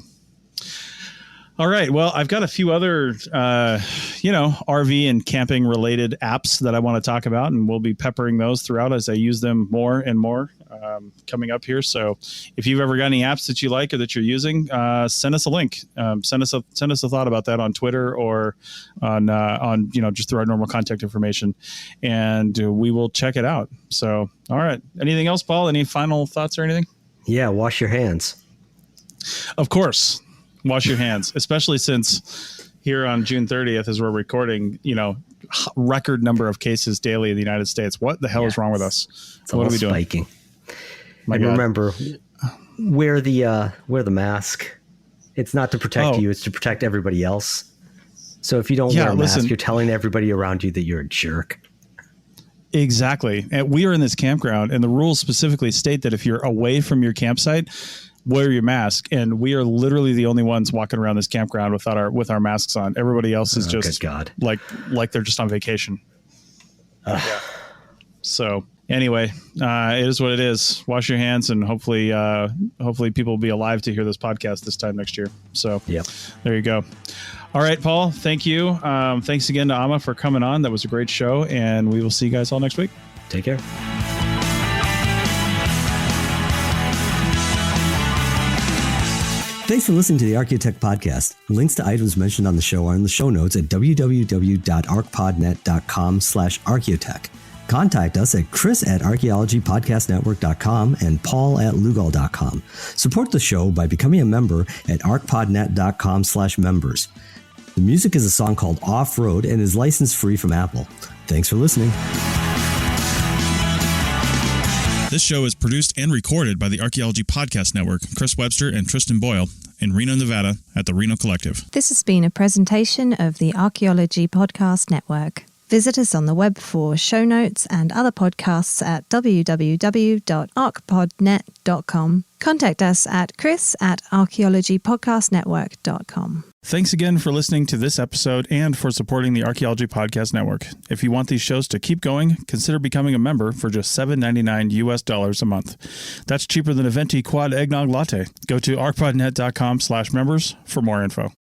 all right. Well, I've got a few other, RV and camping related apps that I want to talk about, and we'll be peppering those throughout as I use them more and more coming up here. So if you've ever got any apps that you like or that you're using, send us a link. Send us a thought about that on Twitter or on just through our normal contact information, and we will check it out. So, all right. Anything else, Paul? Any final thoughts or anything? Yeah. Wash your hands. Of course. Wash your hands, especially since here on June 30th, as we're recording, record number of cases daily in the United States. What the hell is wrong with us? What are we doing? Spiking. And remember, wear the mask. It's not to protect you; it's to protect everybody else. So if you don't wear a mask, you're telling everybody around you that you're a jerk. Exactly. And we are in this campground, and the rules specifically state that if you're away from your campsite, wear your mask. And we are literally the only ones walking around this campground with our masks on. Everybody else is just like they're just on vacation. So anyway, it is what it is. Wash your hands, and hopefully people will be alive to hear this podcast this time next year. So there you go. All right, Paul, thank you. Thanks again to Amma for coming on. That was a great show, and we will see you guys all next week. Take care. Thanks for listening to the Archaeotech podcast. Links to items mentioned on the show are in the show notes at www.arcpodnet.com/archaeotech. Contact us at chris@archaeologypodcastnetwork.com and paul@lugal.com. Support the show by becoming a member at arcpodnet.com/members. The music is a song called Off-Road and is license free from Apple. Thanks for listening. This show is produced and recorded by the Archaeology Podcast Network, Chris Webster and Tristan Boyle, in Reno, Nevada, at the Reno Collective. This has been a presentation of the Archaeology Podcast Network. Visit us on the web for show notes and other podcasts at www.arcpodnet.com. Contact us at chris@archaeologypodcastnetwork.com. Thanks again for listening to this episode and for supporting the Archaeology Podcast Network. If you want these shows to keep going, consider becoming a member for just $7.99 a month. That's cheaper than a venti quad eggnog latte. Go to arcpodnet.com/members for more info.